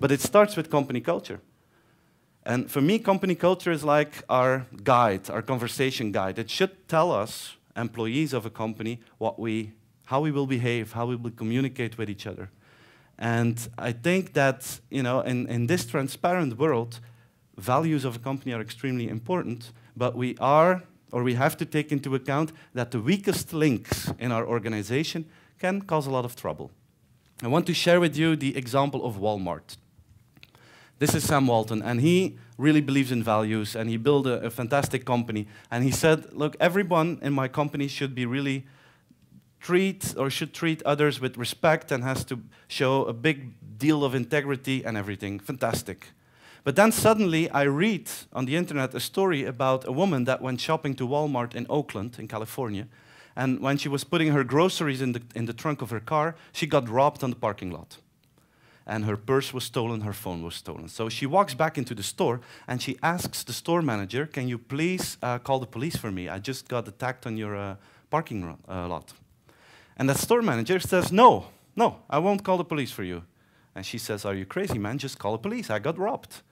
But it starts with company culture. And for me, company culture is like our guide, our conversation guide. It should tell us, employees of a company, how we will behave, how we will communicate with each other. And I think that, in this transparent world, values of a company are extremely important, but we have to take into account that the weakest links in our organization can cause a lot of trouble. I want to share with you the example of Walmart. This is Sam Walton, and he really believes in values, and he built a fantastic company. And he said, look, everyone in my company should treat others with respect and has to show a big deal of integrity and everything. Fantastic. But then suddenly I read on the internet a story about a woman that went shopping to Walmart in Oakland, in California, and when she was putting her groceries in the trunk of her car, she got robbed on the parking lot. And her purse was stolen, her phone was stolen. So she walks back into the store and she asks the store manager, can you please call the police for me? I just got attacked on your parking lot. And that store manager says, no, I won't call the police for you. And she says, are you crazy, man? Just call the police, I got robbed.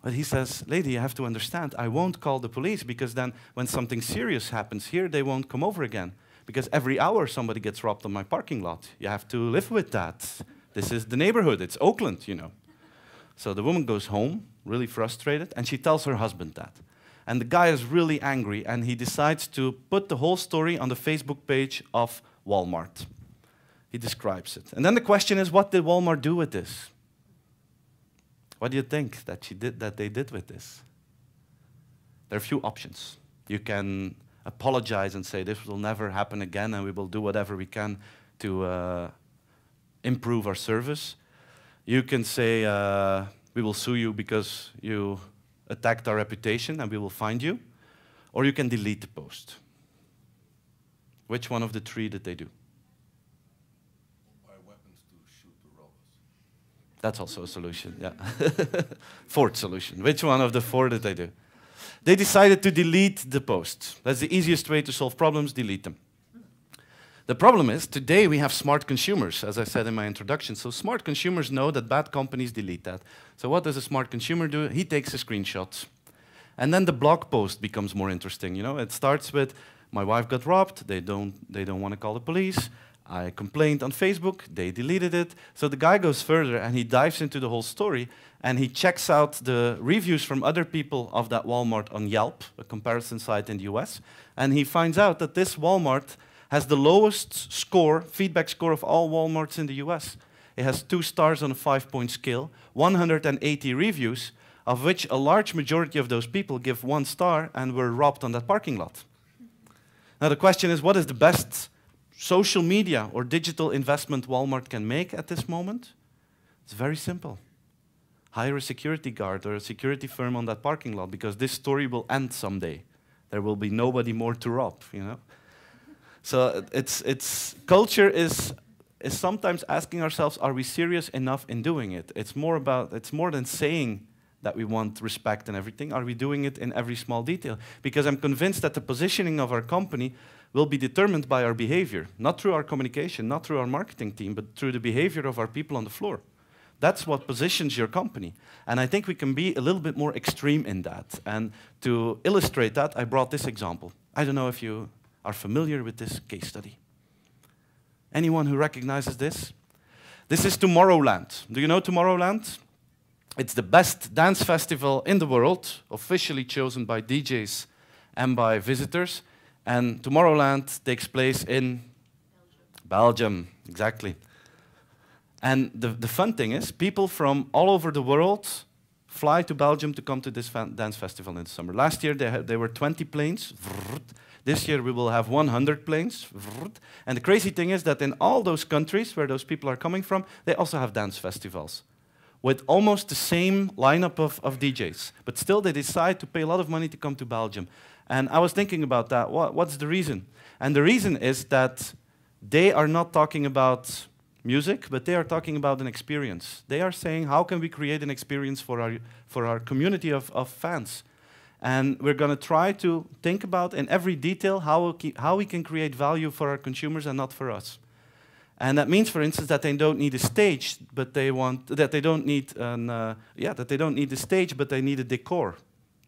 But he says, lady, you have to understand, I won't call the police because then when something serious happens here, they won't come over again. Because every hour somebody gets robbed on my parking lot. You have to live with that. This is the neighborhood, it's Oakland, So the woman goes home, really frustrated, and she tells her husband that. And the guy is really angry, and he decides to put the whole story on the Facebook page of Walmart. He describes it. And then the question is, what did Walmart do with this? What do you think that they did with this? There are a few options. You can apologize and say, this will never happen again, and we will do whatever we can to improve our service. You can say, we will sue you because you attacked our reputation and we will find you. Or you can delete the post. Which one of the three did they do? Buy weapons to shoot the robbers. That's also a solution, yeah. Fourth solution. Which one of the four did they do? They decided to delete the post. That's the easiest way to solve problems, delete them. The problem is, today we have smart consumers, as I said in my introduction. So smart consumers know that bad companies delete that. So what does a smart consumer do? He takes a screenshot. And then the blog post becomes more interesting. It starts with, my wife got robbed, they don't want to call the police. I complained on Facebook, they deleted it. So the guy goes further and he dives into the whole story and he checks out the reviews from other people of that Walmart on Yelp, a comparison site in the US. And he finds out that this Walmart has the lowest score, feedback score of all Walmarts in the US. It has 2 stars on a 5-point scale, 180 reviews, of which a large majority of those people give 1 star and were robbed on that parking lot. Now the question is, what is the best social media or digital investment Walmart can make at this moment? It's very simple. Hire a security guard or a security firm on that parking lot because this story will end someday. There will be nobody more to rob, So culture is sometimes asking ourselves, are we serious enough in doing it? It's more than saying that we want respect and everything. Are we doing it in every small detail? Because I'm convinced that the positioning of our company will be determined by our behavior, not through our communication, not through our marketing team, but through the behavior of our people on the floor. That's what positions your company. And I think we can be a little bit more extreme in that. And to illustrate that, I brought this example. I don't know if you are familiar with this case study. Anyone who recognizes this? This is Tomorrowland. Do you know Tomorrowland? It's the best dance festival in the world, officially chosen by DJs and by visitors. And Tomorrowland takes place in Belgium, exactly. And the fun thing is, people from all over the world fly to Belgium to come to this dance festival in the summer. Last year there were 20 planes. This year we will have 100 planes. And the crazy thing is that in all those countries where those people are coming from, they also have dance festivals with almost the same lineup of DJs. But still they decide to pay a lot of money to come to Belgium. And I was thinking about that. What's the reason? And the reason is that they are not talking about music, but they are talking about an experience. They are saying, how can we create an experience for our community of fans? And we're going to try to think about in every detail how we can create value for our consumers and not for us. And that means, for instance, that they don't need a stage, but they want that they don't need that they don't need a stage, but they need a decor.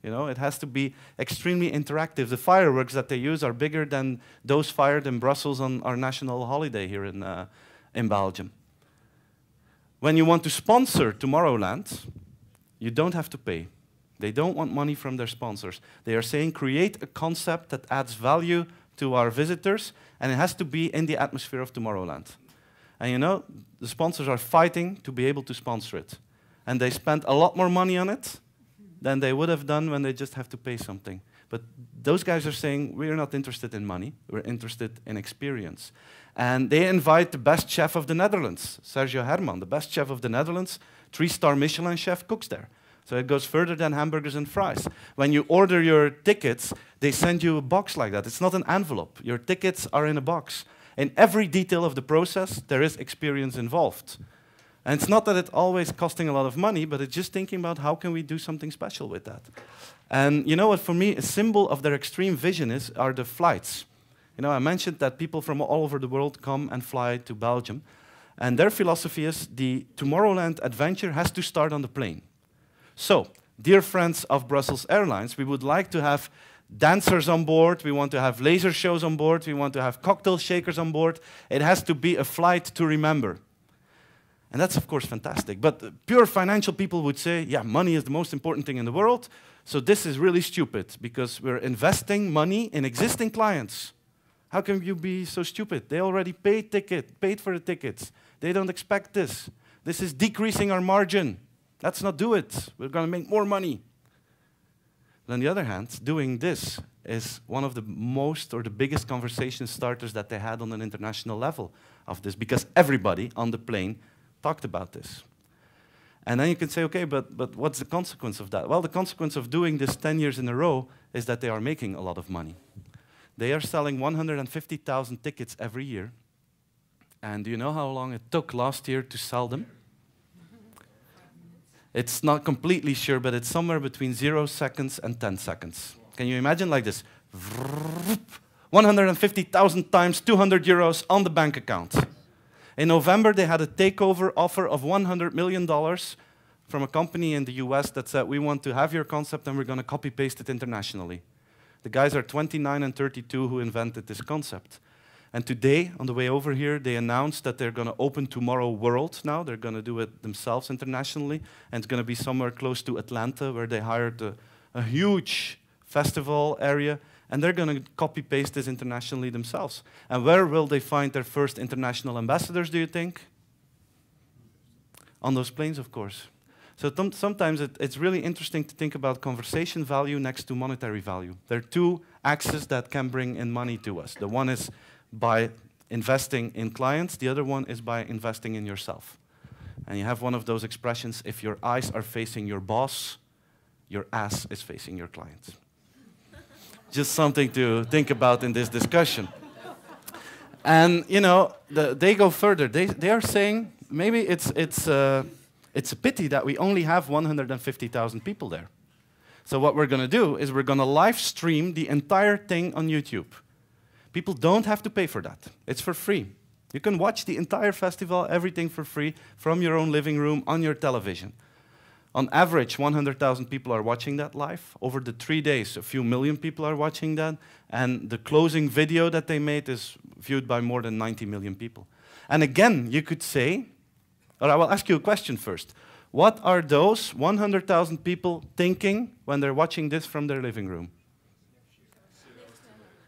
You know, it has to be extremely interactive. The fireworks that they use are bigger than those fired in Brussels on our national holiday here in Belgium. When you want to sponsor Tomorrowland, you don't have to pay. They don't want money from their sponsors. They are saying create a concept that adds value to our visitors, and it has to be in the atmosphere of Tomorrowland. And you know, the sponsors are fighting to be able to sponsor it. And they spend a lot more money on it than they would have done when they just have to pay something. But those guys are saying, we're not interested in money, we're interested in experience. And they invite the best chef of the Netherlands, Sergio Herman, the best chef of the Netherlands, 3-star Michelin chef, cooks there. So it goes further than hamburgers and fries. When you order your tickets, they send you a box like that. It's not an envelope. Your tickets are in a box. In every detail of the process, there is experience involved. And it's not that it's always costing a lot of money, but it's just thinking about how can we do something special with that. And you know what, for me, a symbol of their extreme vision are the flights. You know, I mentioned that people from all over the world come and fly to Belgium. And their philosophy is the Tomorrowland adventure has to start on the plane. So, dear friends of Brussels Airlines, we would like to have dancers on board, we want to have laser shows on board, we want to have cocktail shakers on board. It has to be a flight to remember. And that's, of course, fantastic. But pure financial people would say, yeah, money is the most important thing in the world, so this is really stupid, because we're investing money in existing clients. How can you be so stupid? They already paid for the tickets. They don't expect this. This is decreasing our margin. Let's not do it. We're going to make more money. But on the other hand, doing this is one of the most or the biggest conversation starters that they had on an international level of this, because everybody on the plane talked about this. And then you can say, okay, but what's the consequence of that? Well, the consequence of doing this 10 years in a row is that they are making a lot of money. They are selling 150,000 tickets every year. And do you know how long it took last year to sell them? It's not completely sure, but it's somewhere between 0 seconds and 10 seconds. Can you imagine like this? 150,000 times 200 euros on the bank account. In November, they had a takeover offer of $100 million from a company in the US that said, we want to have your concept and we're going to copy-paste it internationally. The guys are 29 and 32 who invented this concept. And today, on the way over here, they announced that they're going to open Tomorrow World now. They're going to do it themselves internationally. And it's going to be somewhere close to Atlanta, where they hired a huge festival area. And they're going to copy-paste this internationally themselves. And where will they find their first international ambassadors, do you think? On those planes, of course. So sometimes it's really interesting to think about conversation value next to monetary value. There are two axes that can bring in money to us. The one is by investing in clients. The other one is by investing in yourself. And you have one of those expressions, if your eyes are facing your boss, your ass is facing your clients. Just something to think about in this discussion. And, you know, they go further. They are saying maybe it's a pity that we only have 150,000 people there. So what we're going to do is we're going to live stream the entire thing on YouTube. People don't have to pay for that. It's for free. You can watch the entire festival, everything for free, from your own living room on your television. On average, 100,000 people are watching that live. Over the 3 days, a few million people are watching that. And the closing video that they made is viewed by more than 90 million people. And again, you could say, or I will ask you a question first. What are those 100,000 people thinking when they're watching this from their living room?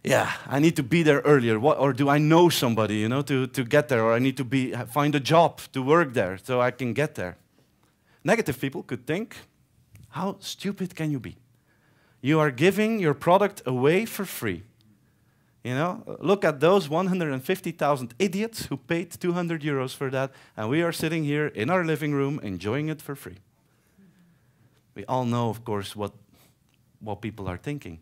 Yeah, I need to be there earlier. Or do I know somebody, you know, to get there? Or I need to find a job to work there so I can get there. Negative people could think, how stupid can you be? You are giving your product away for free. You know, look at those 150,000 idiots who paid 200 euros for that, and we are sitting here in our living room enjoying it for free. We all know, of course, what people are thinking.